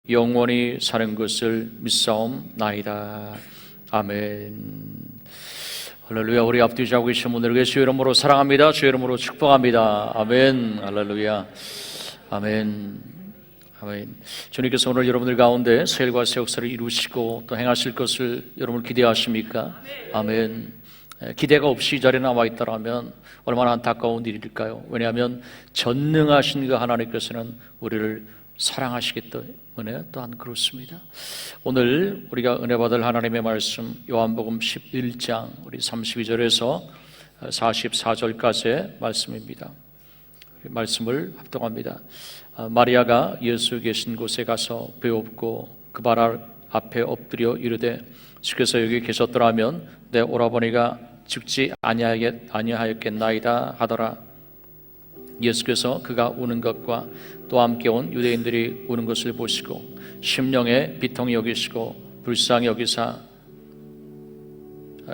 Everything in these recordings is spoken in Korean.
영원히 사는 것을 믿사옵나이다. 아멘. 할렐루야. 우리 앞뒤 하고 계신 분들에게 주의 이름으로 사랑합니다. 주의 이름으로 축복합니다. 아멘. 할렐루야. 아멘. 아멘. 주님께서 오늘 여러분들 가운데 새 일과 새 역사를 이루시고 또 행하실 것을 여러분 기대하십니까? 아멘. 기대가 없이 이 자리에 나와 있다라면 얼마나 안타까운 일일까요? 왜냐하면 전능하신 그 하나님께서는 우리를 사랑하시기 때문에 또한 그렇습니다. 오늘 우리가 은혜 받을 하나님의 말씀 요한복음 11장 우리 32절에서 44절까지의 말씀입니다. 말씀을 합독합니다. 마리아가 예수 계신 곳에 가서 배웁고 그 발 앞에 엎드려 이르되 주께서 여기 계셨더라면 내 오라버니가 죽지 아니하였겠나이다 하더라. 예수께서 그가 우는 것과 또 함께 온 유대인들이 우는 것을 보시고 심령에 비통히 여기시고 불쌍히 여기사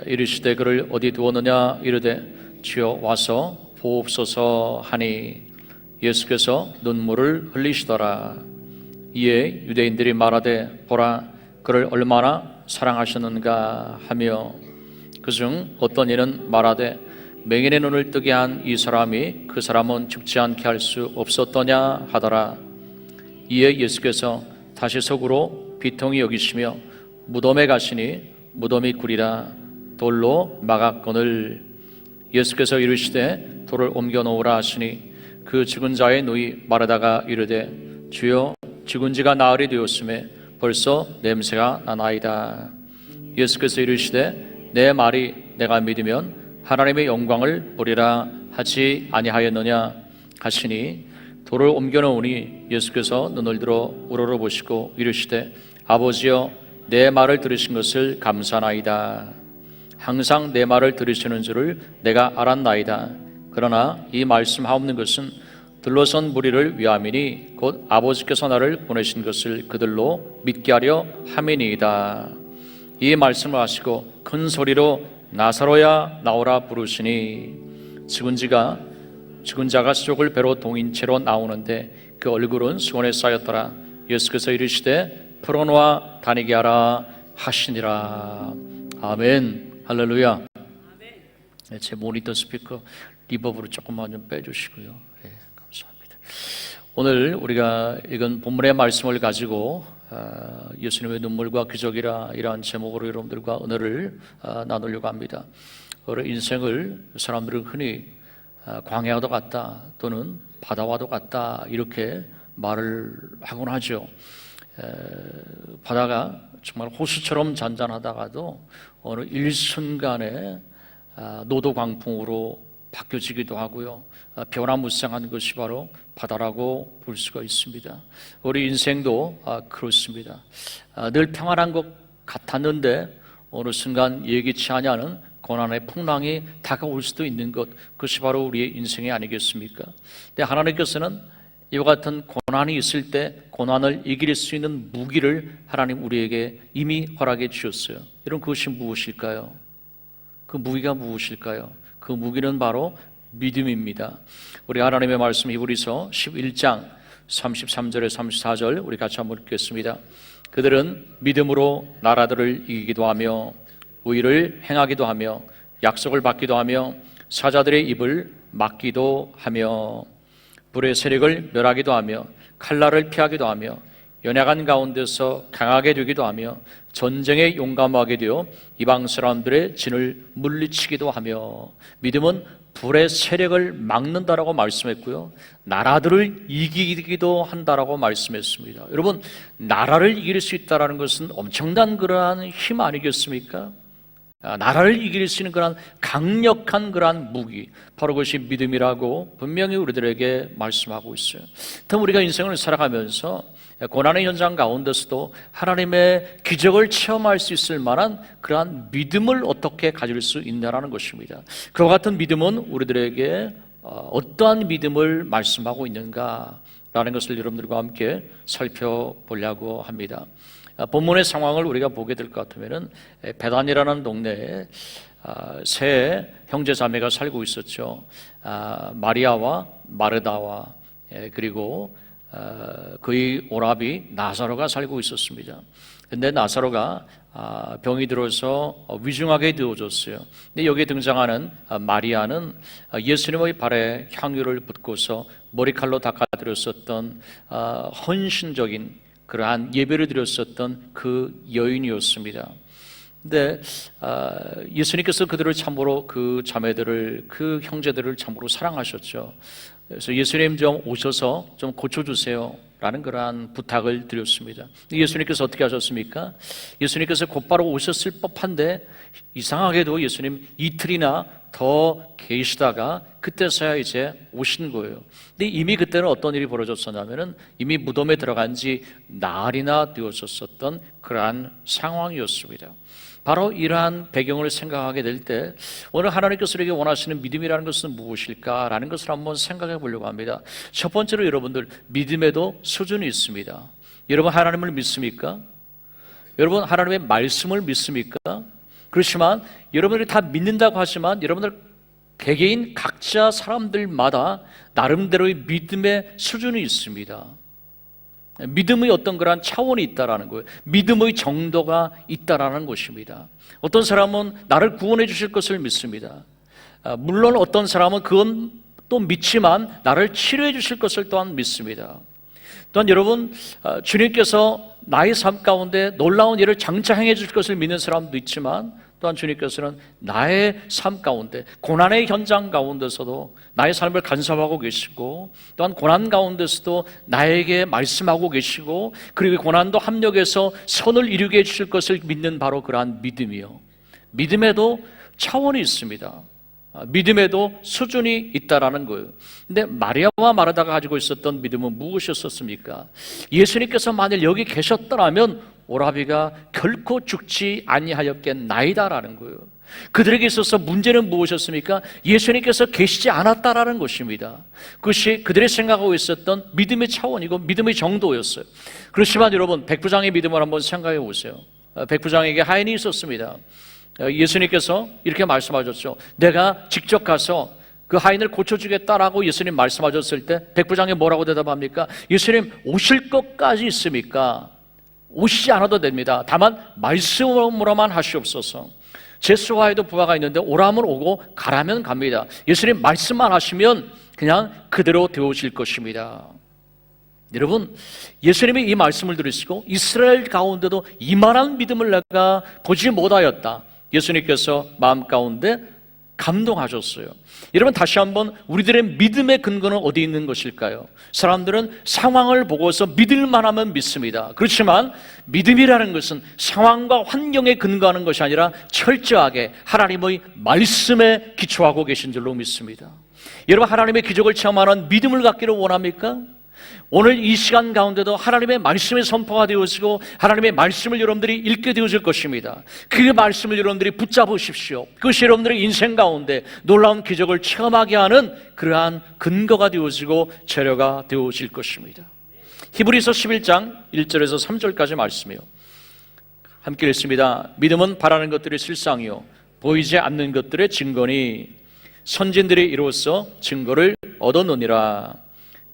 이르시되 그를 어디 두었느냐 이르되 주여 와서 보옵소서 하니 예수께서 눈물을 흘리시더라. 이에 유대인들이 말하되 보라 그를 얼마나 사랑하셨는가 하며 그중 어떤 이는 말하되 맹인의 눈을 뜨게 한 이 사람이 그 사람은 죽지 않게 할 수 없었더냐 하더라. 이에 예수께서 다시 속으로 비통히 여기시며 무덤에 가시니 무덤이 구리라 돌로 막았거늘 예수께서 이르시되 돌을 옮겨 놓으라 하시니 그 죽은 자의 누이 마르다가 이르되 주여 죽은 지가 나흘이 되었음에 벌써 냄새가 나나이다. 예수께서 이르시되 내 말이 내가 믿으면 하나님의 영광을 보리라 하지 아니하였느냐 하시니 돌을 옮겨 놓으니 예수께서 눈을 들어 우러러 보시고 이르시되 아버지여 내 말을 들으신 것을 감사나이다. 항상 내 말을 들으시는 줄을 내가 알았나이다. 그러나 이 말씀하옵는 것은 들러선 무리를 위함이니 곧 아버지께서 나를 보내신 것을 그들로 믿게 하려 함이니이다. 이 말씀을 하시고 큰 소리로 나사로야 나오라 부르시니 죽은 자가 수족을 배로 동인 채로 나오는데 그 얼굴은 수건에 쌓였더라. 예수께서 이르시되 풀어놓아 다니게 하라 하시니라. 아멘. 할렐루야. 네, 제 모니터 스피커 리버브를 조금만 좀 빼주시고요. 네, 감사합니다. 오늘 우리가 읽은 본문의 말씀을 가지고 예수님의 눈물과 기적이라 이러한 제목으로 여러분들과 은혜를 나누려고 합니다. 우리 인생을 사람들은 흔히 광야와도 같다 또는 바다와도 같다 이렇게 말을 하곤 하죠. 바다가 정말 호수처럼 잔잔하다가도 어느 일순간에 노도광풍으로 바뀌어지기도 하고요. 변화무쌍한 것이 바로 바다라고 볼 수가 있습니다. 우리 인생도 그렇습니다. 늘 평안한 것 같았는데 어느 순간 예기치 아니하는 고난의 풍랑이 다가올 수도 있는 것, 그것이 바로 우리의 인생이 아니겠습니까? 근데 하나님께서는 이와 같은 고난이 있을 때 고난을 이길 수 있는 무기를 하나님 우리에게 이미 허락해 주셨어요. 여러분 그것이 무엇일까요? 그 무기가 무엇일까요? 그 무기는 바로 믿음입니다. 우리 하나님의 말씀 히브리서 11장 33절에 34절 우리 같이 한번 읽겠습니다. 그들은 믿음으로 나라들을 이기기도 하며 의를 행하기도 하며 약속을 받기도 하며 사자들의 입을 막기도 하며 불의 세력을 멸하기도 하며 칼날을 피하기도 하며 연약한 가운데서 강하게 되기도 하며 전쟁에 용감하게 되어 이방 사람들의 진을 물리치기도 하며 믿음은 불의 세력을 막는다라고 말씀했고요. 나라들을 이기기도 한다라고 말씀했습니다. 여러분, 나라를 이길 수 있다는 것은 엄청난 그러한 힘 아니겠습니까? 나라를 이길 수 있는 그러한 강력한 그러한 무기, 바로 그것이 믿음이라고 분명히 우리들에게 말씀하고 있어요. 그럼 우리가 인생을 살아가면서 고난의 현장 가운데서도 하나님의 기적을 체험할 수 있을 만한 그러한 믿음을 어떻게 가질 수 있냐라는 것입니다. 그와 같은 믿음은 우리들에게 어떠한 믿음을 말씀하고 있는가라는 것을 여러분들과 함께 살펴보려고 합니다. 본문의 상황을 우리가 보게 될 것 같으면은 베단이라는 동네에 세 형제 자매가 살고 있었죠. 마리아와 마르다와 그리고 그의 오라비 나사로가 살고 있었습니다. 근데 나사로가 병이 들어서 위중하게 되어졌어요. 근데 여기에 등장하는 마리아는 예수님의 발에 향유를 붓고서 머리칼로 닦아드렸었던 헌신적인 그러한 예배를 드렸었던 그 여인이었습니다. 근데 예수님께서 그들을 참으로 그 자매들을 그 형제들을 참으로 사랑하셨죠. 그래서 예수님 좀 오셔서 좀 고쳐주세요 라는 그러한 부탁을 드렸습니다. 예수님께서 어떻게 하셨습니까? 예수님께서 곧바로 오셨을 법한데 이상하게도 예수님 이틀이나 더 계시다가 그때서야 이제 오신 거예요. 근데 이미 그때는 어떤 일이 벌어졌었냐면은 이미 무덤에 들어간 지 나흘이나 되었었던 그러한 상황이었습니다. 바로 이러한 배경을 생각하게 될 때 오늘 하나님께서 우리에게 원하시는 믿음이라는 것은 무엇일까라는 것을 한번 생각해 보려고 합니다. 첫 번째로 여러분들, 믿음에도 수준이 있습니다. 여러분 하나님을 믿습니까? 여러분 하나님의 말씀을 믿습니까? 그렇지만 여러분들이 다 믿는다고 하지만 여러분들 개개인 각자 사람들마다 나름대로의 믿음의 수준이 있습니다. 믿음의 어떤 그러한 차원이 있다라는 거예요. 믿음의 정도가 있다라는 것입니다. 어떤 사람은 나를 구원해 주실 것을 믿습니다. 물론 어떤 사람은 그건 또 믿지만 나를 치료해 주실 것을 또한 믿습니다. 또한 여러분, 주님께서 나의 삶 가운데 놀라운 일을 장차 행해 주실 것을 믿는 사람도 있지만 또한 주님께서는 나의 삶 가운데 고난의 현장 가운데서도 나의 삶을 간섭하고 계시고 또한 고난 가운데서도 나에게 말씀하고 계시고 그리고 고난도 합력해서 선을 이루게 해주실 것을 믿는 바로 그러한 믿음이요, 믿음에도 차원이 있습니다. 믿음에도 수준이 있다라는 거예요. 근데 마리아와 마르다가 가지고 있었던 믿음은 무엇이었습니까? 예수님께서 만일 여기 계셨더라면 오라비가 결코 죽지 아니하였겠나이다라는 거예요. 그들에게 있어서 문제는 무엇이었습니까? 예수님께서 계시지 않았다라는 것입니다. 그것이 그들이 생각하고 있었던 믿음의 차원이고 믿음의 정도였어요. 그렇지만 여러분, 백부장의 믿음을 한번 생각해 보세요. 백부장에게 하인이 있었습니다. 예수님께서 이렇게 말씀하셨죠. 내가 직접 가서 그 하인을 고쳐주겠다라고 예수님 말씀하셨을 때 백부장이 뭐라고 대답합니까? 예수님 오실 것까지 있습니까? 오시지 않아도 됩니다. 다만 말씀으로만 하시옵소서. 제 수하에도 부하가 있는데 오라면 오고 가라면 갑니다. 예수님 말씀만 하시면 그냥 그대로 되어질 것입니다. 여러분, 예수님이 이 말씀을 들으시고 이스라엘 가운데도 이만한 믿음을 내가 보지 못하였다. 예수님께서 마음 가운데 감동하셨어요. 여러분, 다시 한번 우리들의 믿음의 근거는 어디 있는 것일까요? 사람들은 상황을 보고서 믿을만 하면 믿습니다. 그렇지만 믿음이라는 것은 상황과 환경에 근거하는 것이 아니라 철저하게 하나님의 말씀에 기초하고 계신 줄로 믿습니다. 여러분, 하나님의 기적을 체험하는 믿음을 갖기를 원합니까? 오늘 이 시간 가운데도 하나님의 말씀이 선포가 되어지고 하나님의 말씀을 여러분들이 읽게 되어질 것입니다. 그 말씀을 여러분들이 붙잡으십시오. 그것이 여러분들의 인생 가운데 놀라운 기적을 체험하게 하는 그러한 근거가 되어지고 재료가 되어질 것입니다. 히브리서 11장 1절에서 3절까지 말씀이요, 함께 읽습니다. 믿음은 바라는 것들의 실상이요 보이지 않는 것들의 증거니 선진들이 이로써 증거를 얻었느니라.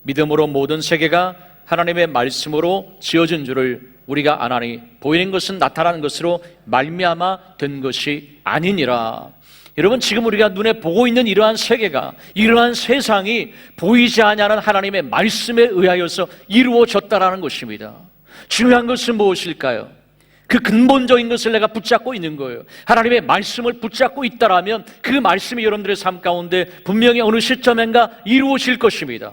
믿음으로 모든 세계가 하나님의 말씀으로 지어진 줄을 우리가 아나니 보이는 것은 나타나는 것으로 말미암아 된 것이 아니니라. 여러분, 지금 우리가 눈에 보고 있는 이러한 세계가, 이러한 세상이 보이지 아니하는 하나님의 말씀에 의하여서 이루어졌다라는 것입니다. 중요한 것은 무엇일까요? 그 근본적인 것을 내가 붙잡고 있는 거예요. 하나님의 말씀을 붙잡고 있다라면 그 말씀이 여러분들의 삶 가운데 분명히 어느 시점인가 이루어질 것입니다.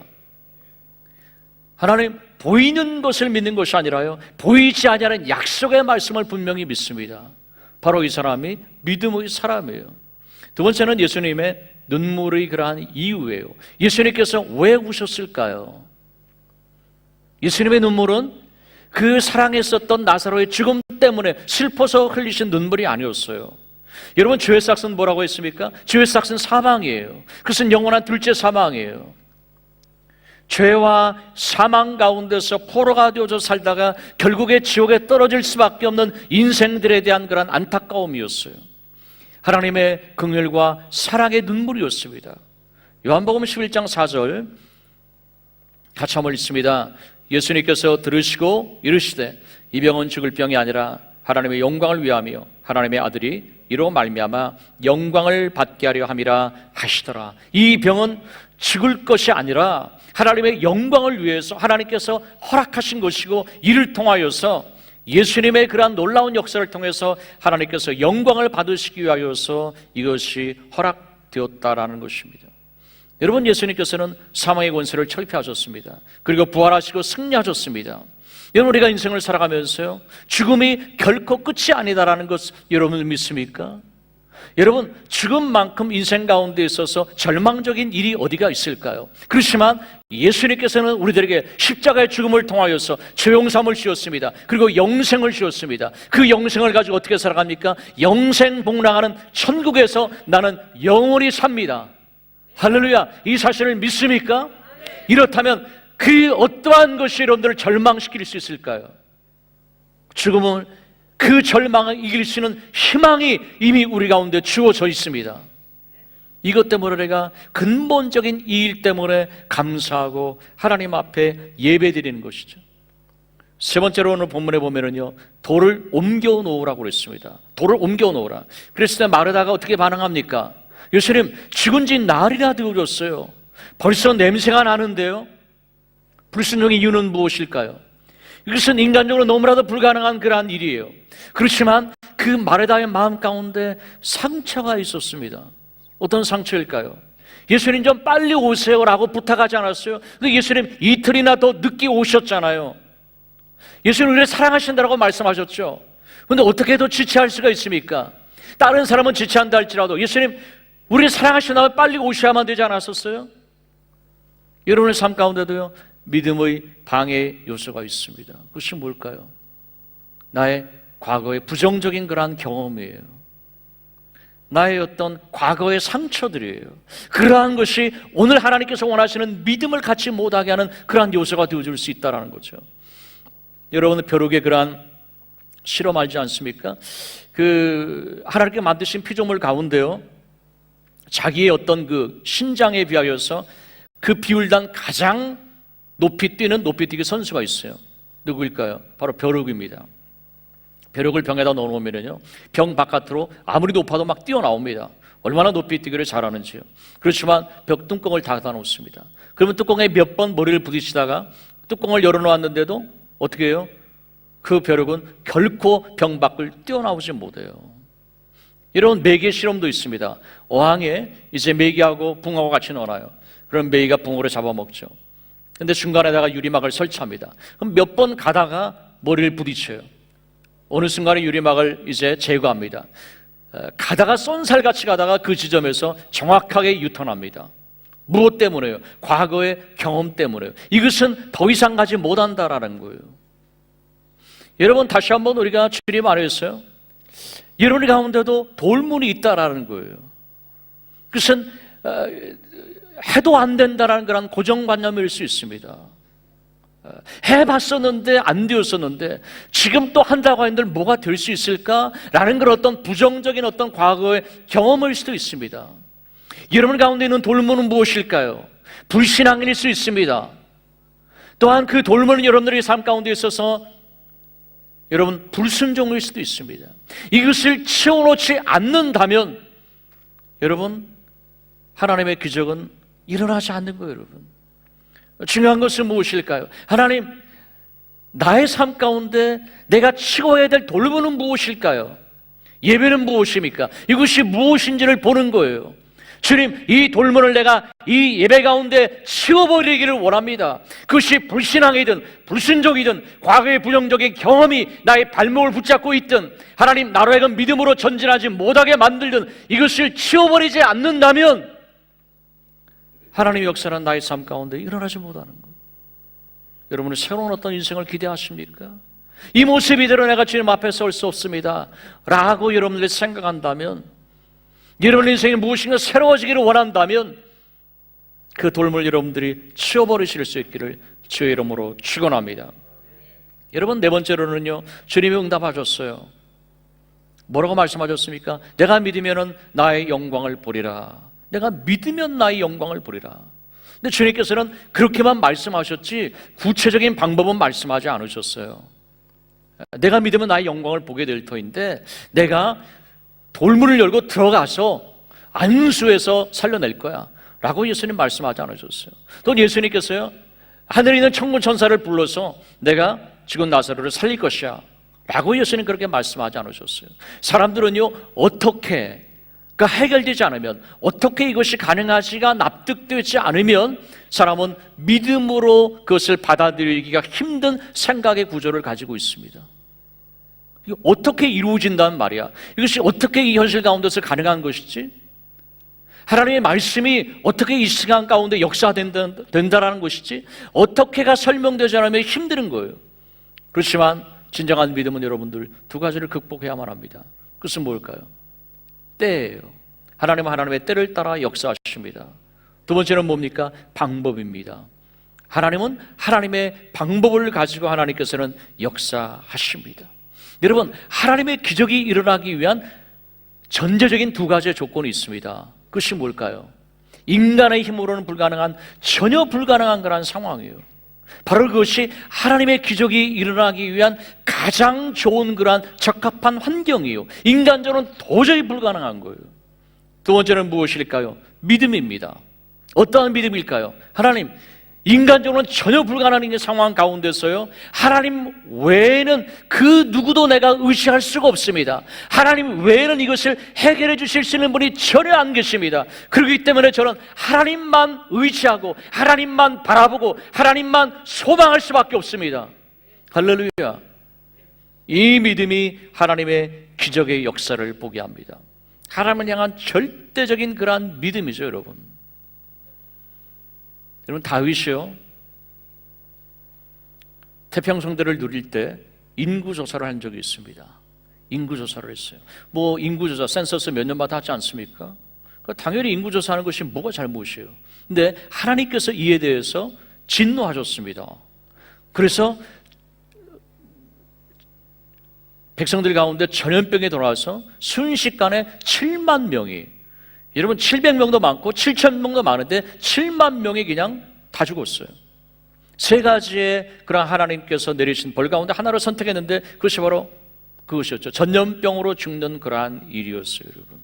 하나님, 보이는 것을 믿는 것이 아니라요, 보이지 아니하는 약속의 말씀을 분명히 믿습니다. 바로 이 사람이 믿음의 사람이에요. 두 번째는 예수님의 눈물의 그러한 이유예요. 예수님께서 왜 우셨을까요? 예수님의 눈물은 그 사랑했었던 나사로의 죽음 때문에 슬퍼서 흘리신 눈물이 아니었어요. 여러분, 죄의 삭은 뭐라고 했습니까? 죄의 삭은 사망이에요. 그것은 영원한 둘째 사망이에요. 죄와 사망 가운데서 포로가 되어져 살다가 결국에 지옥에 떨어질 수밖에 없는 인생들에 대한 그런 안타까움이었어요. 하나님의 긍휼과 사랑의 눈물이었습니다. 요한복음 11장 4절 같이 한번 읽습니다. 예수님께서 들으시고 이르시되 이 병은 죽을 병이 아니라 하나님의 영광을 위하며 하나님의 아들이 이로 말미암아 영광을 받게 하려 함이라 하시더라. 이 병은 죽을 것이 아니라 하나님의 영광을 위해서 하나님께서 허락하신 것이고, 이를 통하여서 예수님의 그러한 놀라운 역사를 통해서 하나님께서 영광을 받으시기 위하여서 이것이 허락되었다라는 것입니다. 여러분, 예수님께서는 사망의 권세를 철폐하셨습니다. 그리고 부활하시고 승리하셨습니다. 여러분, 우리가 인생을 살아가면서요, 죽음이 결코 끝이 아니다라는 것 여러분 믿습니까? 여러분, 죽음만큼 인생 가운데 있어서 절망적인 일이 어디가 있을까요? 그렇지만 예수님께서는 우리들에게 십자가의 죽음을 통하여서 죄용삼을 주셨습니다. 그리고 영생을 주셨습니다. 그 영생을 가지고 어떻게 살아갑니까? 영생 복락하는 천국에서 나는 영원히 삽니다. 할렐루야! 이 사실을 믿습니까? 이렇다면 그 어떠한 것이 여러분들을 절망시킬 수 있을까요? 죽음은 그 절망을 이길 수 있는 희망이 이미 우리 가운데 주어져 있습니다. 이것 때문에 내가 근본적인 이 일 때문에 감사하고 하나님 앞에 예배드리는 것이죠. 세 번째로 오늘 본문에 보면은요, 돌을 옮겨 놓으라고 그랬습니다. 돌을 옮겨 놓으라. 그랬을 때 마르다가 어떻게 반응합니까? 예수님, 죽은 지 날이나 되어졌어요. 벌써 냄새가 나는데요. 불순종의 이유는 무엇일까요? 이것은 인간적으로 너무나도 불가능한 그러한 일이에요. 그렇지만 그 마르다의 마음 가운데 상처가 있었습니다. 어떤 상처일까요? 예수님 좀 빨리 오세요라고 부탁하지 않았어요? 근데 예수님 이틀이나 더 늦게 오셨잖아요. 예수님 우리를 사랑하신다고 말씀하셨죠. 근데 어떻게 더 지체할 수가 있습니까? 다른 사람은 지체한다 할지라도 예수님 우리를 사랑하신다면 빨리 오셔야만 되지 않았었어요? 여러분의 삶 가운데도요, 믿음의 방해 요소가 있습니다. 그것이 뭘까요? 나의 과거의 부정적인 그러한 경험이에요. 나의 어떤 과거의 상처들이에요. 그러한 것이 오늘 하나님께서 원하시는 믿음을 갖지 못하게 하는 그러한 요소가 되어줄 수 있다는 거죠. 여러분은 벼룩의 그러한 실험 알지 않습니까? 하나님께 만드신 피조물 가운데요, 자기의 어떤 그 신장에 비하여서 그 비율단 가장 높이 뛰는 높이뛰기 선수가 있어요. 누구일까요? 바로 벼룩입니다. 벼룩을 병에다 넣어놓으면요, 병 바깥으로 아무리 높아도 막 뛰어나옵니다. 얼마나 높이뛰기를 잘하는지요. 그렇지만 벽 뚜껑을 닫아 놓습니다. 그러면 뚜껑에 몇 번 머리를 부딪히다가 뚜껑을 열어놓았는데도 어떻게 해요? 그 벼룩은 결코 병 밖을 뛰어나오지 못해요. 이런 메기 실험도 있습니다. 어항에 이제 메기하고 붕어가 같이 넣어놔요. 그럼 메기가 붕어를 잡아먹죠. 근데 중간에다가 유리막을 설치합니다. 그럼 몇 번 가다가 머리를 부딪혀요. 어느 순간에 유리막을 이제 제거합니다. 가다가 쏜살같이 가다가 그 지점에서 정확하게 유턴합니다. 무엇 때문에요? 과거의 경험 때문에요. 이것은 더 이상 가지 못한다라는 거예요. 여러분, 다시 한번 우리가 주님 안에서요, 여러분 가운데도 돌문이 있다라는 거예요. 그것은 해도 안 된다라는 그런 고정관념일 수 있습니다. 해봤었는데 안 되었었는데 지금 또 한다고 했는데 뭐가 될 수 있을까라는 그런 어떤 부정적인 어떤 과거의 경험일 수도 있습니다. 여러분 가운데 있는 돌문은 무엇일까요? 불신앙일 수 있습니다. 또한 그 돌문은 여러분들의 삶 가운데 있어서 여러분 불순종일 수도 있습니다. 이것을 치워놓지 않는다면 여러분 하나님의 기적은 일어나지 않는 거예요. 여러분, 중요한 것은 무엇일까요? 하나님, 나의 삶 가운데 내가 치워야 될 돌문은 무엇일까요? 예배는 무엇입니까? 이것이 무엇인지를 보는 거예요. 주님, 이 돌문을 내가 이 예배 가운데 치워버리기를 원합니다. 그것이 불신앙이든 불순종이든 과거의 부정적인 경험이 나의 발목을 붙잡고 있든 하나님 나로 하여금 믿음으로 전진하지 못하게 만들든 이것을 치워버리지 않는다면 하나님의 역사는 나의 삶 가운데 일어나지 못하는 거예요. 여러분은 새로운 어떤 인생을 기대하십니까? 이 모습 이대로 내가 주님 앞에 설 수 없습니다 라고 여러분들이 생각한다면, 여러분 인생이 무엇인가 새로워지기를 원한다면 그 돌을 여러분들이 치워버리실 수 있기를 주의 이름으로 축원합니다. 여러분, 네 번째로는요, 주님이 응답하셨어요. 뭐라고 말씀하셨습니까? 내가 믿으면 나의 영광을 보리라. 내가 믿으면 나의 영광을 보리라. 근데 주님께서는 그렇게만 말씀하셨지 구체적인 방법은 말씀하지 않으셨어요. 내가 믿으면 나의 영광을 보게 될 터인데 내가 돌문을 열고 들어가서 안수해서 살려낼 거야 라고 예수님 말씀하지 않으셨어요. 또 예수님께서요, 하늘에 있는 천군 천사를 불러서 내가 죽은 나사로를 살릴 것이야 라고 예수님 그렇게 말씀하지 않으셨어요. 사람들은요, 어떻게 해결되지 않으면, 어떻게 이것이 가능하지가 납득되지 않으면 사람은 믿음으로 그것을 받아들이기가 힘든 생각의 구조를 가지고 있습니다. 이게 어떻게 이루어진다는 말이야? 이것이 어떻게 이 현실 가운데서 가능한 것이지? 하나님의 말씀이 어떻게 이 시간 가운데 역사된다라는 것이지? 어떻게가 설명되지 않으면 힘든 거예요. 그렇지만 진정한 믿음은 여러분들 두 가지를 극복해야만 합니다. 그것은 뭘까요? 때예요. 하나님은 하나님의 때를 따라 역사하십니다. 두 번째는 뭡니까? 방법입니다. 하나님은 하나님의 방법을 가지고 하나님께서는 역사하십니다. 여러분, 하나님의 기적이 일어나기 위한 전제적인 두 가지의 조건이 있습니다. 그것이 뭘까요? 인간의 힘으로는 불가능한, 전혀 불가능한 그런 상황이에요. 바로 그것이 하나님의 기적이 일어나기 위한 가장 좋은 그러한 적합한 환경이에요. 인간적으로는 도저히 불가능한 거예요. 두 번째는 무엇일까요? 믿음입니다. 어떠한 믿음일까요? 하나님, 인간적으로는 전혀 불가능한 상황 가운데서요, 하나님 외에는 그 누구도 내가 의지할 수가 없습니다. 하나님 외에는 이것을 해결해 주실 수 있는 분이 전혀 안 계십니다. 그렇기 때문에 저는 하나님만 의지하고 하나님만 바라보고 하나님만 소망할 수밖에 없습니다. 할렐루야. 이 믿음이 하나님의 기적의 역사를 보게 합니다. 하나님을 향한 절대적인 그러한 믿음이죠, 여러분. 여러분, 다윗이요, 태평성대를 누릴 때 인구조사를 한 적이 있습니다. 인구조사를 했어요. 인구조사, 센서스 몇 년마다 하지 않습니까? 당연히 인구조사하는 것이 뭐가 잘못이에요. 근데 하나님께서 이에 대해서 진노하셨습니다. 그래서 백성들 가운데 전염병이 돌아와서 순식간에 7만 명이, 여러분 700명도 많고 7,000명도 많은데 7만 명이 그냥 다 죽었어요. 세 가지의 그런 하나님께서 내리신 벌 가운데 하나를 선택했는데 그것이 바로 그것이었죠. 전염병으로 죽는 그러한 일이었어요, 여러분.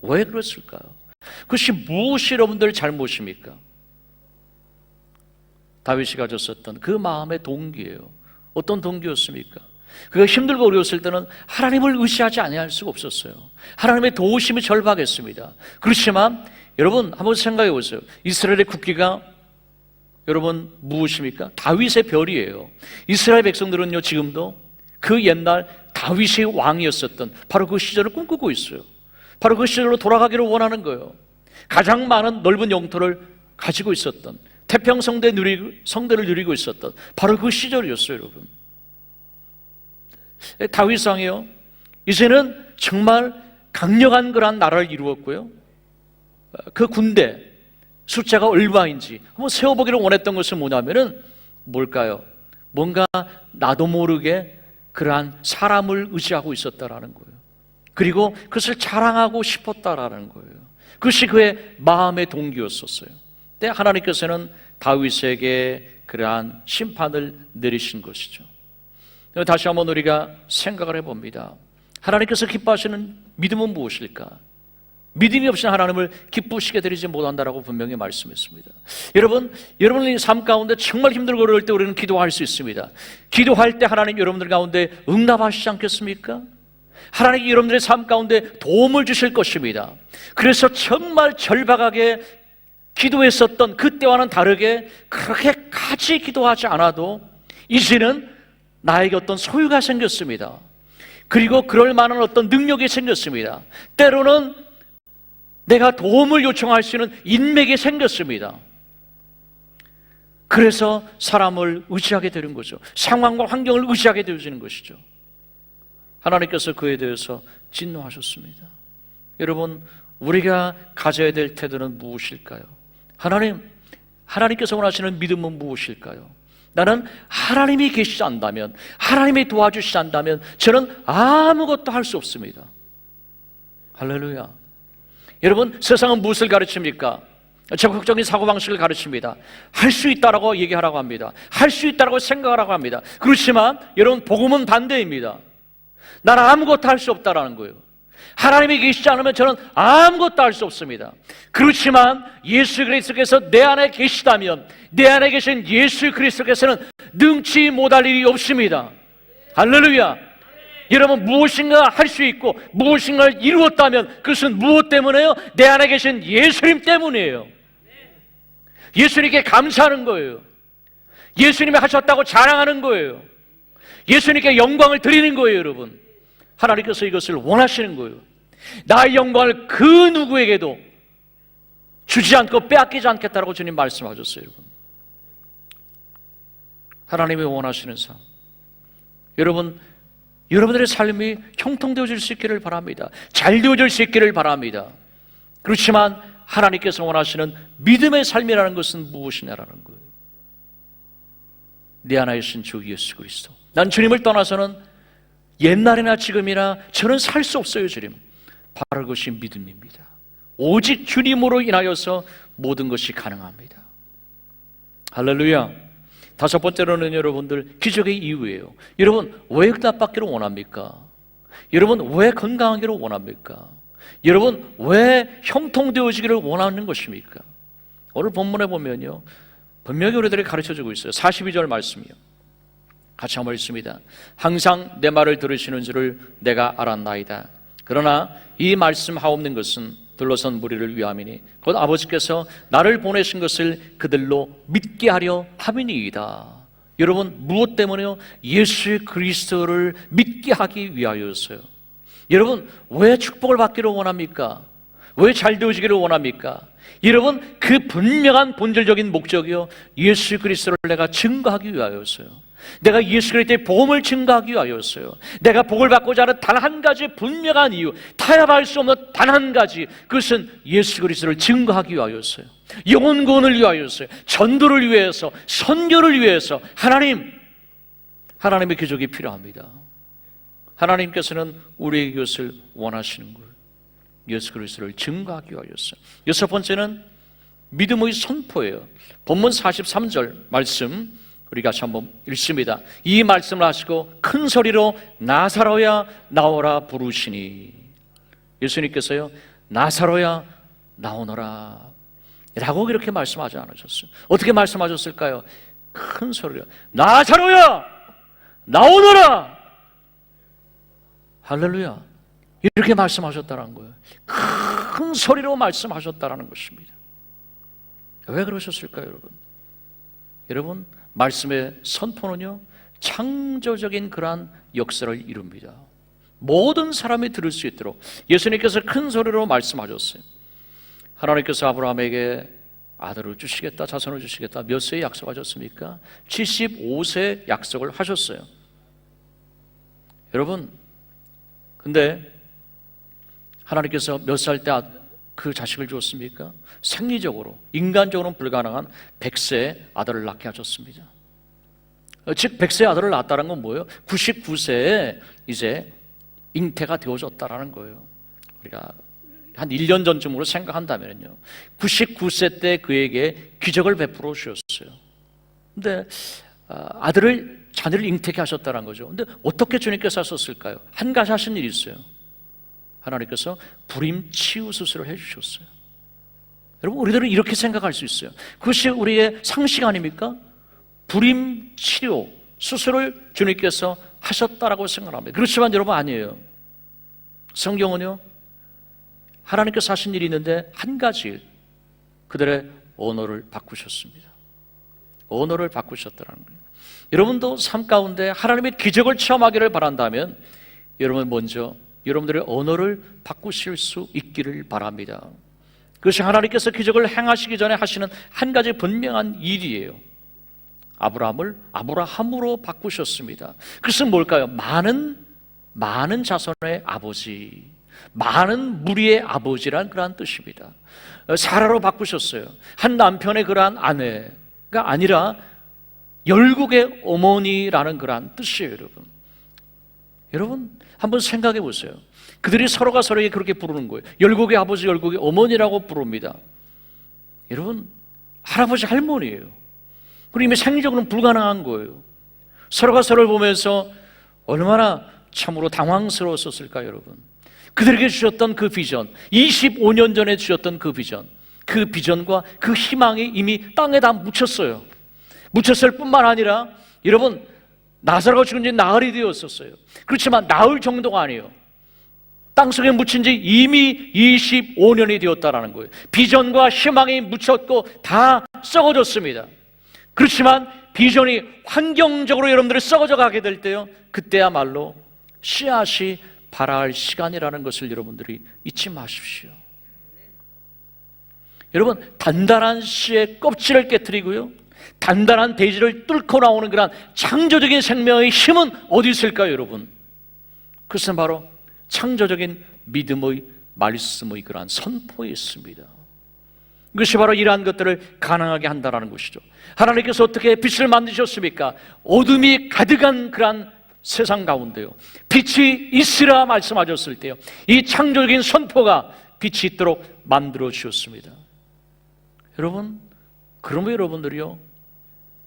왜 그랬을까요? 그것이 무엇이 여러분들 잘못입니까? 다윗이 가졌었던 그 마음의 동기예요. 어떤 동기였습니까? 그가 힘들고 어려웠을 때는 하나님을 의지하지 아니할 수가 없었어요. 하나님의 도우심이 절박했습니다. 그렇지만 여러분 한번 생각해 보세요. 이스라엘의 국기가 여러분 무엇입니까? 다윗의 별이에요. 이스라엘 백성들은요, 지금도 그 옛날 다윗이 왕이었었던 바로 그 시절을 꿈꾸고 있어요. 바로 그 시절로 돌아가기를 원하는 거예요. 가장 많은 넓은 영토를 가지고 있었던, 성대를 누리고 있었던 바로 그 시절이었어요, 여러분. 다윗 왕이요, 이제는 정말 강력한 그러한 나라를 이루었고요, 그 군대 숫자가 얼마인지 한번 세어보기를 원했던 것은 뭐냐면은 뭘까요? 뭔가 나도 모르게 그러한 사람을 의지하고 있었다라는 거예요. 그리고 그것을 자랑하고 싶었다라는 거예요. 그것이 그의 마음의 동기였었어요. 근데 하나님께서는 다윗에게 그러한 심판을 내리신 것이죠. 다시 한번 우리가 생각을 해봅니다. 하나님께서 기뻐하시는 믿음은 무엇일까? 믿음이 없이는 하나님을 기쁘시게 드리지 못한다라고 분명히 말씀했습니다. 여러분의 삶 가운데 정말 힘들고 어려울 때 우리는 기도할 수 있습니다. 기도할 때 하나님 여러분들 가운데 응답하시지 않겠습니까? 하나님이 여러분들의 삶 가운데 도움을 주실 것입니다. 그래서 정말 절박하게 기도했었던 그때와는 다르게 그렇게까지 기도하지 않아도 이제는 나에게 어떤 소유가 생겼습니다. 그리고 그럴 만한 어떤 능력이 생겼습니다. 때로는 내가 도움을 요청할 수 있는 인맥이 생겼습니다. 그래서 사람을 의지하게 되는 거죠. 상황과 환경을 의지하게 되어지는 것이죠. 하나님께서 그에 대해서 진노하셨습니다. 여러분, 우리가 가져야 될 태도는 무엇일까요? 하나님께서 원하시는 믿음은 무엇일까요? 나는 하나님이 계시지 않다면, 하나님이 도와주시지 않다면 저는 아무것도 할 수 없습니다. 할렐루야. 여러분, 세상은 무엇을 가르칩니까? 적극적인 사고방식을 가르칩니다. 할 수 있다라고 얘기하라고 합니다. 할 수 있다라고 생각하라고 합니다. 그렇지만 여러분, 복음은 반대입니다. 나는 아무것도 할 수 없다라는 거예요. 하나님이 계시지 않으면 저는 아무것도 할 수 없습니다. 그렇지만 예수 그리스도께서 내 안에 계시다면, 내 안에 계신 예수 그리스도께서는 능치 못할 일이 없습니다. 할렐루야. 여러분, 무엇인가 할 수 있고 무엇인가를 이루었다면 그것은 무엇 때문에요? 내 안에 계신 예수님 때문이에요. 예수님께 감사하는 거예요. 예수님이 하셨다고 자랑하는 거예요. 예수님께 영광을 드리는 거예요. 여러분, 하나님께서 이것을 원하시는 거예요. 나의 영광을 그 누구에게도 주지 않고 빼앗기지 않겠다라고 주님 말씀하셨어요. 여러분, 하나님이 원하시는 삶, 여러분들의 삶이 형통되어질 수 있기를 바랍니다. 잘 되어질 수 있기를 바랍니다. 그렇지만 하나님께서 원하시는 믿음의 삶이라는 것은 무엇이냐라는 거예요. 내 안에 계신 주 예수 그리스도. 난 주님을 떠나서는 옛날이나 지금이나 저는 살 수 없어요. 주님, 바로 그것이 믿음입니다. 오직 주님으로 인하여서 모든 것이 가능합니다. 할렐루야. 다섯 번째로는 여러분들, 기적의 이유예요. 여러분, 왜 응답받기를 원합니까? 여러분, 왜 건강하기를 원합니까? 여러분, 왜 형통되어지기를 원하는 것입니까? 오늘 본문에 보면요, 분명히 우리들이 가르쳐주고 있어요. 42절 말씀이요, 같이 한번 읽습니다. 항상 내 말을 들으시는 줄을 내가 알았나이다. 그러나 이 말씀하옵는 것은 둘러선 무리를 위함이니 곧 아버지께서 나를 보내신 것을 그들로 믿게 하려 함이니이다. 여러분, 무엇 때문에요? 예수 그리스도를 믿게 하기 위하여서요. 여러분, 왜 축복을 받기를 원합니까? 왜 잘 되어지기를 원합니까? 여러분, 그 분명한 본질적인 목적이요, 예수 그리스도를 내가 증거하기 위하여서요. 내가 예수 그리스도의 복음을 증거하기 위하여서요. 내가 복을 받고자 하는 단 한 가지 분명한 이유, 타협할 수 없는 단 한 가지, 그것은 예수 그리스도를 증거하기 위하여서요. 영혼 구원을 위하여서요. 전도를 위해서, 선교를 위해서. 하나님의 기적이 필요합니다. 하나님께서는 우리에게 이것을 원하시는 거예요. 예수 그리스도를 증거하기 위하여서. 여섯 번째는 믿음의 선포예요. 본문 43절 말씀 우리 같이 한번 읽습니다. 이 말씀을 하시고 큰 소리로 나사로야 나오라 부르시니, 예수님께서요, 나사로야 나오너라 라고 이렇게 말씀하지 않으셨어요. 어떻게 말씀하셨을까요? 큰 소리로 나사로야 나오너라. 할렐루야. 이렇게 말씀하셨다는 거예요. 큰 소리로 말씀하셨다는 것입니다. 왜 그러셨을까요, 여러분? 여러분, 말씀의 선포는요, 창조적인 그러한 역사를 이룹니다. 모든 사람이 들을 수 있도록 예수님께서 큰 소리로 말씀하셨어요. 하나님께서 아브라함에게 아들을 주시겠다, 자손을 주시겠다, 몇 세에 약속하셨습니까? 75세 약속을 하셨어요. 여러분, 근데 하나님께서 몇 살 때 그 자식을 주었습니까? 생리적으로, 인간적으로는 불가능한 100세의 아들을 낳게 하셨습니다. 즉 100세의 아들을 낳았다는 건 뭐예요? 99세에 이제 잉태가 되어졌다라는 거예요. 우리가 한 1년 전쯤으로 생각한다면요, 99세 때 그에게 기적을 베풀어 주셨어요. 근데 자녀를 잉태케 하셨다는 거죠. 근데 어떻게 주님께서 하셨을까요? 한 가지 하신 일이 있어요. 하나님께서 불임 치유 수술을 해주셨어요. 여러분, 우리들은 이렇게 생각할 수 있어요. 그것이 우리의 상식 아닙니까? 불임 치료 수술을 주님께서 하셨다라고 생각합니다. 그렇지만 여러분, 아니에요. 성경은요, 하나님께서 하신 일이 있는데 한 가지, 그들의 언어를 바꾸셨습니다. 언어를 바꾸셨다는 거예요. 여러분도 삶 가운데 하나님의 기적을 체험하기를 바란다면 여러분 먼저 여러분들의 언어를 바꾸실 수 있기를 바랍니다. 그것이 하나님께서 기적을 행하시기 전에 하시는 한 가지 분명한 일이에요. 아브라함을 아브라함으로 바꾸셨습니다. 그것은 뭘까요? 많은 자손의 아버지, 많은 무리의 아버지란 그러한 뜻입니다. 사라로 바꾸셨어요. 한 남편의 그러한 아내가 아니라 열국의 어머니라는 그러한 뜻이에요. 여러분 한번 생각해 보세요. 그들이 서로가 서로에게 그렇게 부르는 거예요. 열국의 아버지, 열국의 어머니라고 부릅니다. 여러분, 할아버지 할머니예요. 그리고 이미 생리적으로는 불가능한 거예요. 서로가 서로를 보면서 얼마나 참으로 당황스러웠을까요, 여러분? 그들에게 주셨던 그 비전, 25년 전에 주셨던 그 비전, 그 비전과 그 희망이 이미 땅에다 묻혔어요. 묻혔을 뿐만 아니라 여러분, 나사로가 죽은 지 나흘이 되었었어요. 그렇지만 나흘 정도가 아니에요. 땅속에 묻힌 지 이미 25년이 되었다라는 거예요. 비전과 희망이 묻혔고 다 썩어졌습니다. 그렇지만 비전이 환경적으로 여러분들이 썩어져 가게 될 때요, 그때야말로 씨앗이 발할 시간이라는 것을 여러분들이 잊지 마십시오. 여러분, 단단한 씨의 껍질을 깨트리고요, 단단한 대지를 뚫고 나오는 그런 창조적인 생명의 힘은 어디 있을까요, 여러분? 그것은 바로 창조적인 믿음의 말씀의 그러한 선포에 있습니다. 이것이 바로 이러한 것들을 가능하게 한다는 것이죠. 하나님께서 어떻게 빛을 만드셨습니까? 어둠이 가득한 그러한 세상 가운데요, 빛이 있으라 말씀하셨을 때요, 이 창조적인 선포가 빛이 있도록 만들어 주셨습니다. 여러분, 그러면 여러분들이요,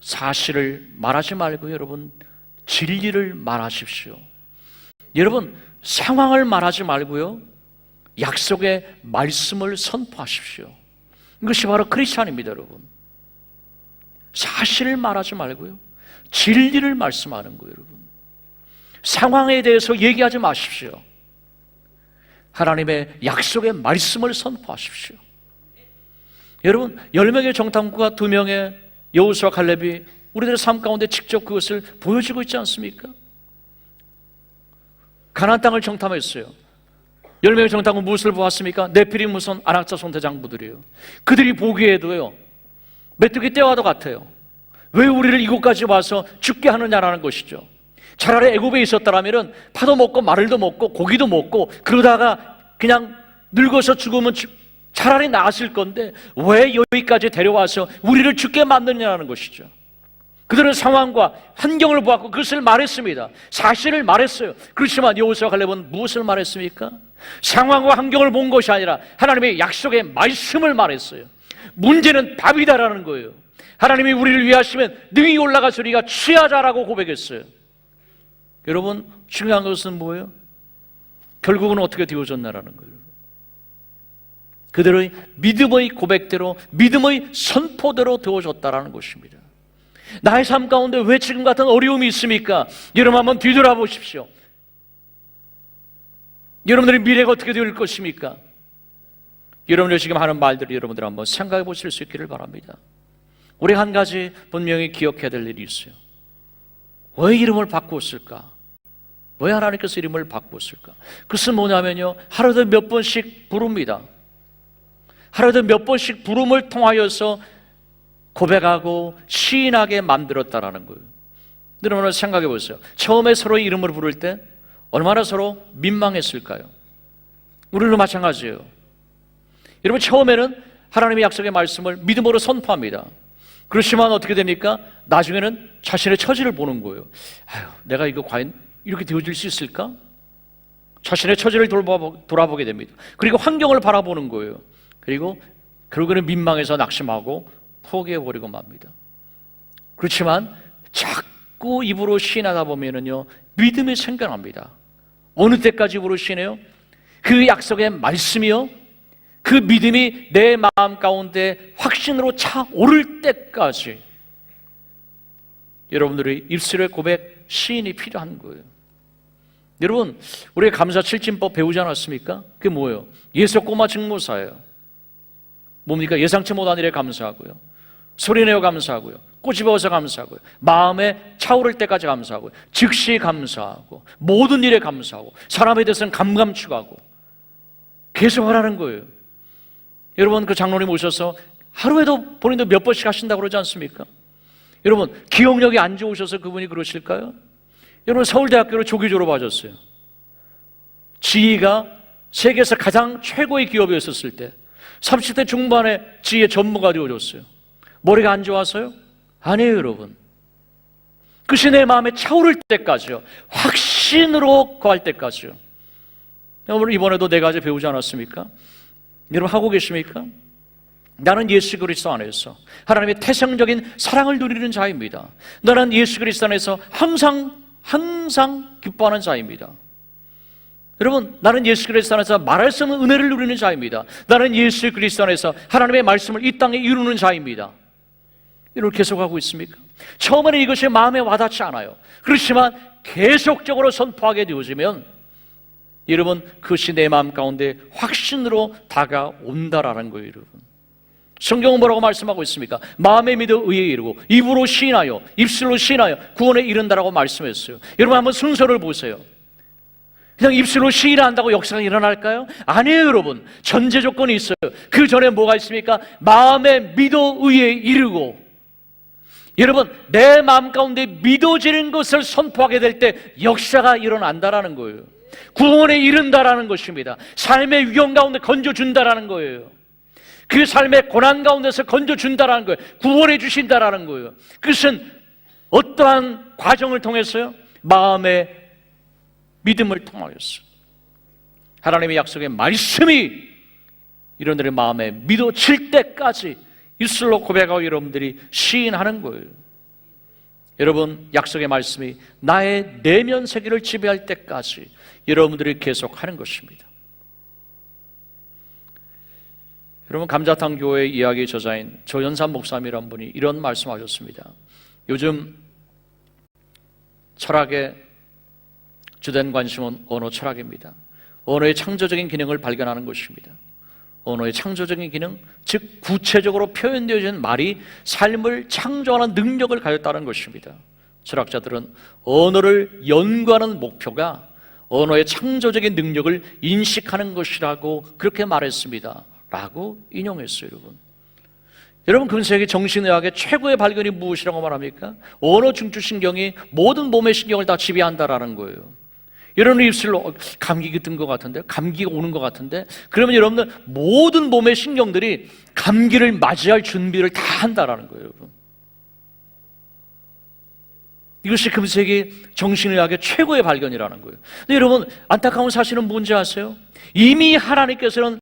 사실을 말하지 말고 여러분, 진리를 말하십시오. 여러분, 상황을 말하지 말고요, 약속의 말씀을 선포하십시오. 이것이 바로 크리스찬입니다, 여러분. 사실을 말하지 말고요, 진리를 말씀하는 거예요, 여러분. 상황에 대해서 얘기하지 마십시오. 하나님의 약속의 말씀을 선포하십시오. 여러분, 10명의 정탐꾼과 2명의 여호수아 갈렙이 우리들의 삶 가운데 직접 그것을 보여주고 있지 않습니까? 가나안 땅을 정탐했어요. 10명의 정탐꾼 무엇을 보았습니까? 네피림 무선 안악자손 대장부들이에요. 그들이 보기에도요, 메뚜기 떼와도 같아요. 왜 우리를 이곳까지 와서 죽게 하느냐라는 것이죠. 차라리 애굽에 있었다면 파도 먹고 마를도 먹고 고기도 먹고 그러다가 그냥 늙어서 죽으면 차라리 나았을 건데 왜 여기까지 데려와서 우리를 죽게 만드냐는 것이죠. 그들은 상황과 환경을 보았고 그것을 말했습니다. 사실을 말했어요. 그렇지만 여호수아 갈렙은 무엇을 말했습니까? 상황과 환경을 본 것이 아니라 하나님의 약속의 말씀을 말했어요. 문제는 답이다라는 거예요. 하나님이 우리를 위하시면 능히 올라가서 우리가 취하자라고 고백했어요. 여러분, 중요한 것은 뭐예요? 결국은 어떻게 되어졌나라는 거예요. 그들의 믿음의 고백대로, 믿음의 선포대로 되어졌다라는 것입니다. 나의 삶 가운데 왜 지금 같은 어려움이 있습니까? 여러분 한번 뒤돌아보십시오. 여러분들의 미래가 어떻게 될 것입니까? 여러분들이 지금 하는 말들을 여러분들 한번 생각해 보실 수 있기를 바랍니다. 우리 한 가지 분명히 기억해야 될 일이 있어요. 왜 이름을 바꾸었을까? 왜 하나님께서 이름을 바꾸었을까? 그것은 뭐냐면요, 하루에 몇 번씩 부릅니다. 하루에 몇 번씩 부름을 통하여서 고백하고 시인하게 만들었다라는 거예요. 여러분 생각해 보세요. 처음에 서로의 이름을 부를 때 얼마나 서로 민망했을까요? 우리도 마찬가지예요. 여러분, 처음에는 하나님의 약속의 말씀을 믿음으로 선포합니다. 그렇지만 어떻게 됩니까? 나중에는 자신의 처지를 보는 거예요. 아유, 내가 이거 과연 이렇게 되어질 수 있을까? 자신의 처지를 돌아보게 됩니다. 그리고 환경을 바라보는 거예요. 그리고 결국에는 민망해서 낙심하고 포기해버리고 맙니다. 그렇지만 자꾸 입으로 시인하다 보면은요, 믿음이 생겨납니다. 어느 때까지 입으로 시인해요? 그 약속의 말씀이요, 그 믿음이 내 마음 가운데 확신으로 차오를 때까지 여러분들의 입술의 고백, 시인이 필요한 거예요. 여러분, 우리가 감사 칠진법 배우지 않았습니까? 그게 뭐예요? 예석 고마 증모사예요. 뭡니까? 예상치 못한 일에 감사하고요, 소리내어 감사하고요, 꼬집어서 감사하고요, 마음에 차오를 때까지 감사하고요, 즉시 감사하고, 모든 일에 감사하고, 사람에 대해서는 감감추가하고 계속 하라는 거예요. 여러분, 그 장로님 오셔서 하루에도 본인도 몇 번씩 하신다고 그러지 않습니까? 여러분, 기억력이 안 좋으셔서 그분이 그러실까요? 여러분, 서울대학교로 조기 졸업하셨어요. 지희가 세계에서 가장 최고의 기업이었을 때 30대 중반에 지혜 전무가 되어줬어요. 머리가 안 좋아서요? 아니에요, 여러분. 그것이 내 마음에 차오를 때까지요, 확신으로 거할 때까지요. 여러분, 이번에도 4가지 배우지 않았습니까? 여러분 하고 계십니까? 나는 예수 그리스도 안에서 하나님의 태생적인 사랑을 누리는 자입니다. 나는 예수 그리스도 안에서 항상 기뻐하는 자입니다. 여러분, 나는 예수 그리스도 안에서 말할 수 없는 은혜를 누리는 자입니다. 나는 예수 그리스도 안에서 하나님의 말씀을 이 땅에 이루는 자입니다. 이렇게 계속하고 있습니까? 처음에는 이것이 마음에 와닿지 않아요. 그렇지만 계속적으로 선포하게 되어지면 여러분, 그것이 내 마음 가운데 확신으로 다가온다라는 거예요. 여러분, 성경은 뭐라고 말씀하고 있습니까? 마음에 믿어 의에 이르고 입으로 시인하여 입술로 시인하여 구원에 이른다라고 말씀했어요. 여러분, 한번 순서를 보세요. 그냥 입술로 시인한다고 역사가 일어날까요? 아니에요. 여러분, 전제 조건이 있어요. 그 전에 뭐가 있습니까? 마음에 믿어 의에 이르고, 여러분, 내 마음 가운데 믿어지는 것을 선포하게 될 때 역사가 일어난다라는 거예요. 구원에 이른다라는 것입니다. 삶의 위험 가운데 건져준다라는 거예요. 그 삶의 고난 가운데서 건져준다라는 거예요. 구원해 주신다라는 거예요. 그것은 어떠한 과정을 통해서요? 마음의 믿음을 통하였어요. 하나님의 약속의 말씀이 여러분들의 마음에 믿어질 때까지 입술로 고백하고 여러분들이 시인하는 거예요. 여러분, 약속의 말씀이 나의 내면 세계를 지배할 때까지 여러분들이 계속하는 것입니다. 여러분, 감자탕 교회 이야기 저자인 조연산 목사님이라는 분이 이런 말씀하셨습니다. 요즘 철학의 주된 관심은 언어 철학입니다. 언어의 창조적인 기능을 발견하는 것입니다. 언어의 창조적인 기능, 즉 구체적으로 표현되어진 말이 삶을 창조하는 능력을 가졌다는 것입니다. 철학자들은 언어를 연구하는 목표가 언어의 창조적인 능력을 인식하는 것이라고 그렇게 말했습니다 라고 인용했어요. 여러분, 근세기 정신의학의 최고의 발견이 무엇이라고 말합니까? 언어 중추신경이 모든 몸의 신경을 다 지배한다라는 거예요. 여러분 입술로 감기가 든 것 같은데, 감기가 오는 것 같은데, 그러면 여러분들 모든 몸의 신경들이 감기를 맞이할 준비를 다 한다라는 거예요. 여러분, 이것이 금세기 정신의학의 최고의 발견이라는 거예요. 근데 여러분, 안타까운 사실은 뭔지 아세요? 이미 하나님께서는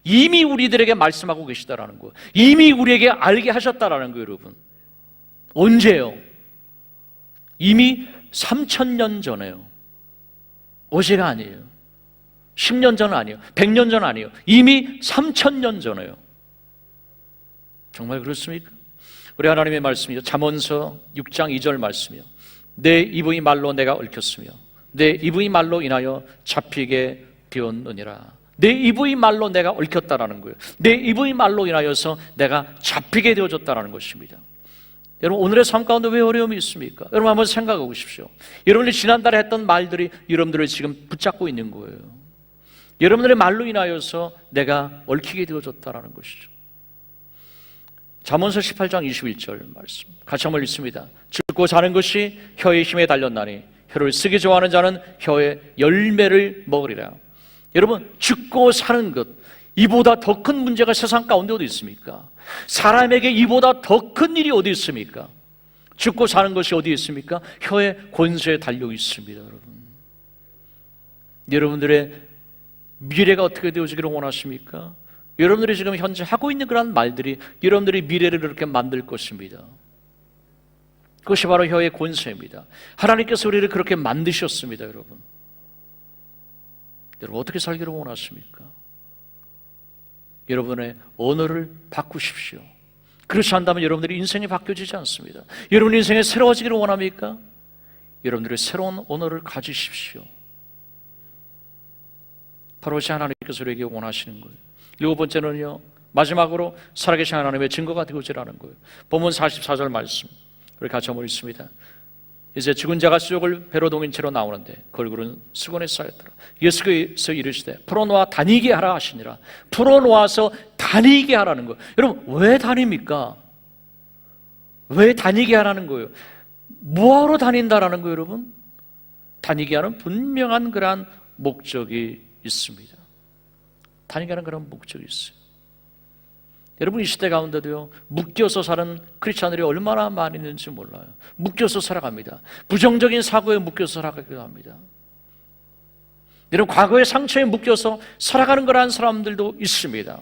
이미 우리들에게 말씀하고 계시다라는 거예요. 이미 우리에게 알게 하셨다라는 거예요. 여러분, 언제요? 이미 3000년 전에요. 어제가 아니에요. 10년 전 아니에요. 100년 전 아니에요. 이미 3000년 전에요. 정말 그렇습니까? 우리 하나님의 말씀이요, 잠언서 6장 2절 말씀이요, 내 입의 말로 내가 얽혔으며 내 입의 말로 인하여 잡히게 되었느니라. 내 입의 말로 내가 얽혔다라는 거예요. 내 입의 말로 인하여서 내가 잡히게 되어졌다라는 것입니다. 여러분, 오늘의 삶 가운데 왜 어려움이 있습니까? 여러분, 한번 생각해 보십시오. 여러분이 지난달에 했던 말들이 여러분들을 지금 붙잡고 있는 거예요. 여러분들의 말로 인하여서 내가 얽히게 되어졌다라는 것이죠. 잠언서 18장 21절 말씀 같이 한번 읽습니다. 죽고 사는 것이 혀의 힘에 달렸나니 혀를 쓰기 좋아하는 자는 혀의 열매를 먹으리라. 여러분, 죽고 사는 것, 이보다 더 큰 문제가 세상 가운데 어디 있습니까? 사람에게 이보다 더 큰 일이 어디 있습니까? 죽고 사는 것이 어디 있습니까? 혀의 권세에 달려 있습니다. 여러분들의 미래가 어떻게 되어지기를 원하십니까? 여러분들이 지금 현재 하고 있는 그런 말들이 여러분들의 미래를 그렇게 만들 것입니다. 그것이 바로 혀의 권세입니다. 하나님께서 우리를 그렇게 만드셨습니다. 여러분, 어떻게 살기를 원하십니까? 여러분의 언어를 바꾸십시오. 그렇지 않다면 여러분들의 인생이 바뀌어지지 않습니다. 여러분 인생이 새로워지기를 원합니까? 여러분들의 새로운 언어를 가지십시오. 바로 이 하나님께서 우리에게 원하시는 거예요. 일곱 번째는요, 마지막으로 살아계신 하나님의 증거가 되어지라는 거예요. 본문 44절 말씀 우리 같이 한번 읽습니다. 이제 죽은 자가 수족을 배로 동인 채로 나오는데 그 얼굴은 수건에 쌓였더라. 예수께서 이르시되 풀어놓아 다니게 하라 하시니라. 풀어놓아서 다니게 하라는 거예요. 여러분, 왜 다닙니까? 왜 다니게 하라는 거예요? 뭐하러 다닌다라는 거예요? 여러분, 다니게 하는 분명한 그러한 목적이 있습니다. 다니게 하는 그런 목적이 있어요. 여러분, 이 시대 가운데도요, 묶여서 사는 크리스찬들이 얼마나 많이 있는지 몰라요. 묶여서 살아갑니다. 부정적인 사고에 묶여서 살아가기도 합니다. 여러분, 과거의 상처에 묶여서 살아가는 거라는 사람들도 있습니다.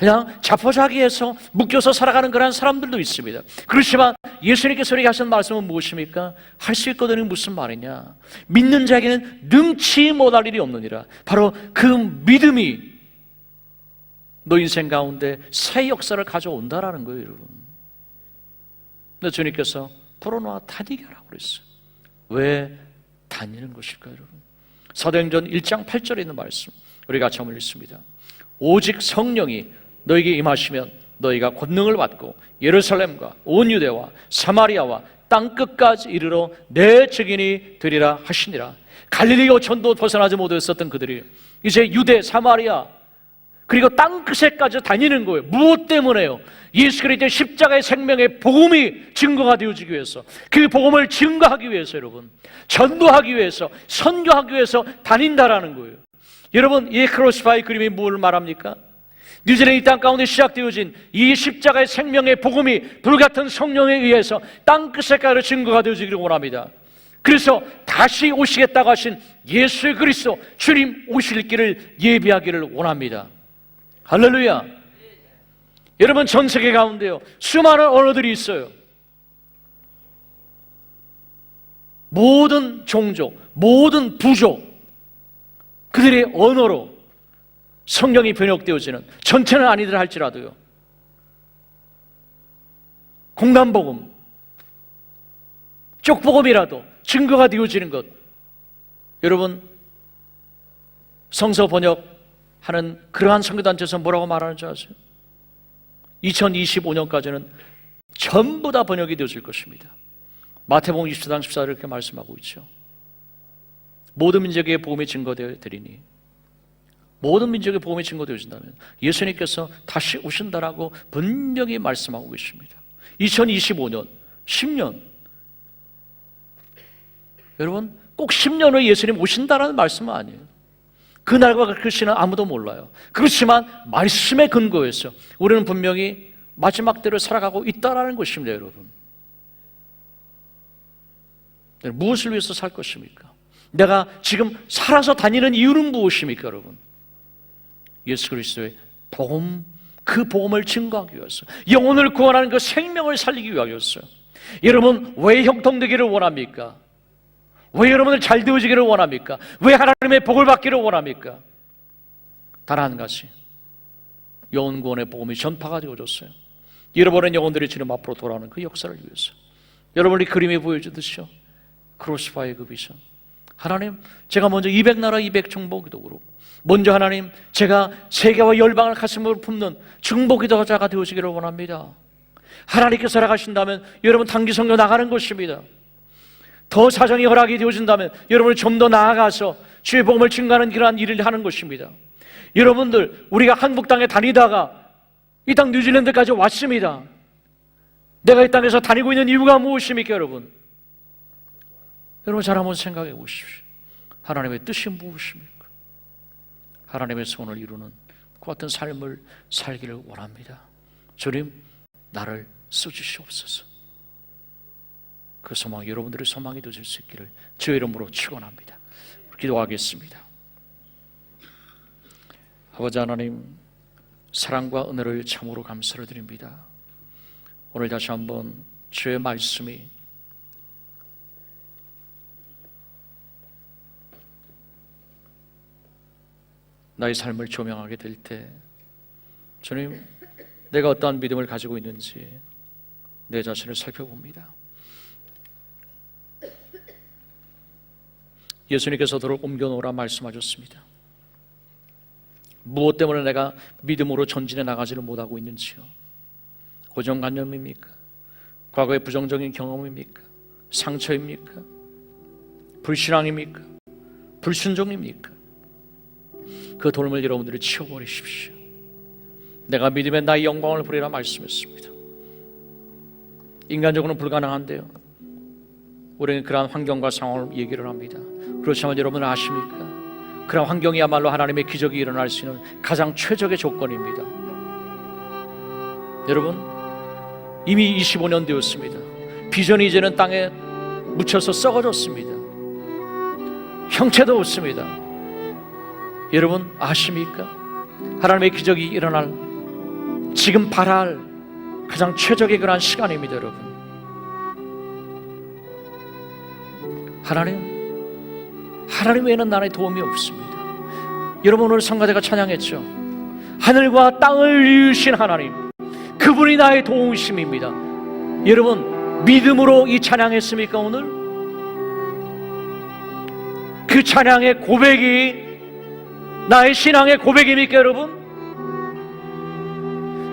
그냥 자포자기해서 묶여서 살아가는 그런 사람들도 있습니다. 그렇지만 예수님께서 우리에게 하신 말씀은 무엇입니까? 할 수 있거든이 무슨 말이냐? 믿는 자에게는 능치 못할 일이 없느니라. 바로 그 믿음이 너 인생 가운데 새 역사를 가져온다라는 거예요, 여러분. 근데 주님께서 불어놓아 다니게 하라고 그랬어요. 왜 다니는 것일까요, 여러분? 사도행전 1장 8절에 있는 말씀 우리 같이 한번 읽습니다. 오직 성령이 너에게 임하시면 너희가 권능을 받고 예루살렘과 온 유대와 사마리아와 땅끝까지 이르러 내 증인이 되리라 하시니라. 갈릴리 오천도 벗어나지 못했었던 그들이 이제 유대, 사마리아 그리고 땅끝에까지 다니는 거예요. 무엇 때문에요? 예수 그리스도의 십자가의 생명의 복음이 증거가 되어지기 위해서, 그 복음을 증거하기 위해서, 여러분 전도하기 위해서, 선교하기 위해서 다닌다라는 거예요. 여러분, 이 크로스바이 그림이 뭘 말합니까? 뉴질랜드 이 땅 가운데 시작되어진 이 십자가의 생명의 복음이 불같은 성령에 의해서 땅끝에까지 증거가 되어지기를 원합니다. 그래서 다시 오시겠다고 하신 예수 그리스도 주님 오실 길을 예비하기를 원합니다. 할렐루야. 여러분, 전 세계 가운데요 수많은 언어들이 있어요. 모든 종족, 모든 부족, 그들의 언어로 성경이 번역되어지는, 전체는 아니더라 할지라도요, 공간복음, 쪽복음이라도 증거가 되어지는 것. 여러분, 성서 번역하는 그러한 선교단체에서 뭐라고 말하는 줄 아세요? 2025년까지는 전부 다 번역이 되어질 것입니다. 마태복음 24장 14절 이렇게 말씀하고 있죠. 모든 민족의 복음이 증거되어 되리니, 모든 민족의 복음이 증거되어진다면 예수님께서 다시 오신다라고 분명히 말씀하고 계십니다. 2025년, 10년, 여러분 꼭 10년 후에 예수님 오신다라는 말씀은 아니에요. 그날과 그 시는 아무도 몰라요. 그렇지만 말씀의 근거에서 우리는 분명히 마지막 때를 살아가고 있다라는 것입니다. 여러분, 무엇을 위해서 살 것입니까? 내가 지금 살아서 다니는 이유는 무엇입니까? 여러분, 예수 그리스도의 복음, 그 복음을 증거하기 위해서, 영혼을 구원하는 그 생명을 살리기 위하여서. 여러분, 왜 형통되기를 원합니까? 왜 여러분들 잘 되어지기를 원합니까? 왜 하나님의 복을 받기를 원합니까? 단 한 가지, 영혼 구원의 복음이 전파가 되어졌어요. 잃어버린 영혼들이 주님 앞으로 돌아오는 그 역사를 위해서. 여러분이 그림에 보여주듯이요, 크로스파이의 그 비전, 하나님, 제가 먼저 200나라 200중보 기도로, 먼저 하나님, 제가 세계와 열방을 가슴으로 품는 중보 기도자가 되어지기를 원합니다. 하나님께서 허락하신다면 여러분 단기 선교 나가는 것입니다. 더 사정이 허락이 되어진다면 여러분이 좀 더 나아가서 주의 복음을 증가하는 그러한 일을 하는 것입니다. 여러분들, 우리가 한국 땅에 다니다가 이 땅 뉴질랜드까지 왔습니다. 내가 이 땅에서 다니고 있는 이유가 무엇입니까? 여러분 잘 한번 생각해 보십시오. 하나님의 뜻이 무엇입니까? 하나님의 소원을 이루는 그 같은 삶을 살기를 원합니다. 주님, 나를 써주시옵소서. 그 소망이 여러분들의 소망이 되어질 수 있기를 주의 이름으로 축원합니다. 기도하겠습니다. 아버지 하나님, 사랑과 은혜를 참으로 감사를 드립니다. 오늘 다시 한번 주의 말씀이 나의 삶을 조명하게 될 때, 주님, 내가 어떠한 믿음을 가지고 있는지 내 자신을 살펴봅니다. 예수님께서 도를 옮겨놓으라 말씀하셨습니다. 무엇 때문에 내가 믿음으로 전진해 나가지를 못하고 있는지요? 고정관념입니까? 과거의 부정적인 경험입니까? 상처입니까? 불신앙입니까? 불순종입니까? 그 돌을 여러분들이 치워버리십시오. 내가 믿음에 나의 영광을 부리라 말씀했습니다. 인간적으로는 불가능한데요, 우리는 그러한 환경과 상황을 얘기를 합니다. 그렇지만 여러분은 아십니까? 그런 환경이야말로 하나님의 기적이 일어날 수 있는 가장 최적의 조건입니다. 여러분, 이미 25년 되었습니다. 비전이 이제는 땅에 묻혀서 썩어졌습니다. 형체도 없습니다. 여러분 아십니까? 하나님의 기적이 일어날 지금 바랄 가장 최적의 그런 시간입니다. 여러분, 하나님 외에는 나의 도움이 없습니다. 여러분, 오늘 성가대가 찬양했죠. 하늘과 땅을 이으신 하나님, 그분이 나의 도우심입니다. 여러분, 믿음으로 이 찬양했습니까? 오늘 그 찬양의 고백이 나의 신앙의 고백입니까? 여러분,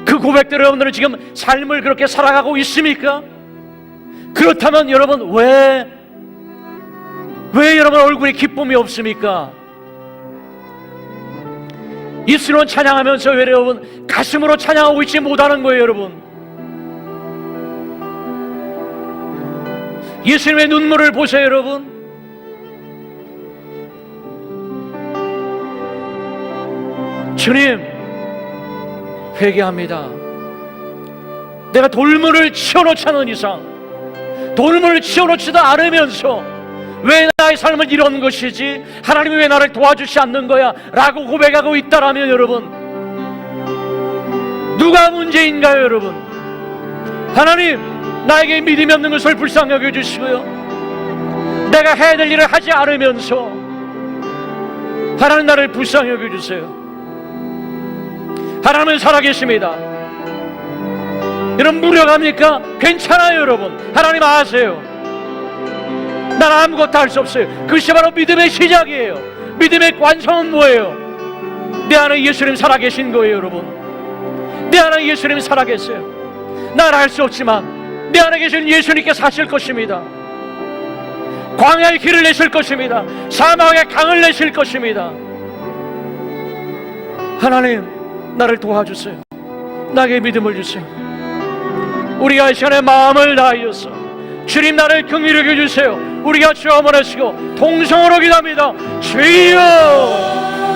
그 고백대로 여러분들은 지금 삶을 그렇게 살아가고 있습니까? 그렇다면 여러분, 왜 여러분 얼굴에 기쁨이 없습니까? 입술로 찬양하면서 왜 여러분 가슴으로 찬양하고 있지 못하는 거예요? 여러분, 예수님의 눈물을 보세요. 여러분, 주님, 회개합니다. 내가 돌문을 치워놓지 않은 이상, 돌문을 치워놓지도 않으면서 왜 나의 삶을 이런 것이지? 하나님이 왜 나를 도와주지 않는 거야? 라고 고백하고 있다라면 여러분, 누가 문제인가요? 여러분, 하나님, 나에게 믿음이 없는 것을 불쌍히 여겨주시고요, 내가 해야 될 일을 하지 않으면서 하나님 나를 불쌍히 여겨주세요. 하나님은 살아계십니다. 여러분, 무력합니까? 괜찮아요. 여러분, 하나님 아세요. 난 아무것도 할 수 없어요. 그것이 바로 믿음의 시작이에요. 믿음의 완성은 뭐예요? 내 안에 예수님 살아계신 거예요. 여러분, 내 안에 예수님 살아계세요. 난 알 수 없지만 내 안에 계신 예수님께 사실 것입니다. 광야의 길을 내실 것입니다. 사막의 강을 내실 것입니다. 하나님, 나를 도와주세요. 나에게 믿음을 주세요. 우리가 이 시간에 마음을 다하여서 주님, 나를 긍휼히 여겨주세요. 우리가 주여 원하시고 동성으로 기도합니다. 주여,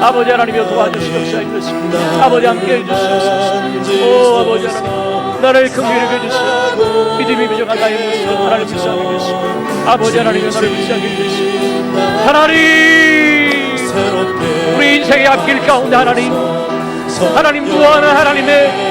아버지 하나님이여 도와주시옵소서. 아버지 함께 해주시옵소서. 오 아버지 하나님, 나를 긍휼히 여겨주세요. 믿음이 부족한 나의 모습 하나님 불쌍히 여기시고, 아버지 하나님이여 나를 불쌍히 여기시고, 하나님, 우리 인생의 앞길 가운데 하나님 무한한 하나님의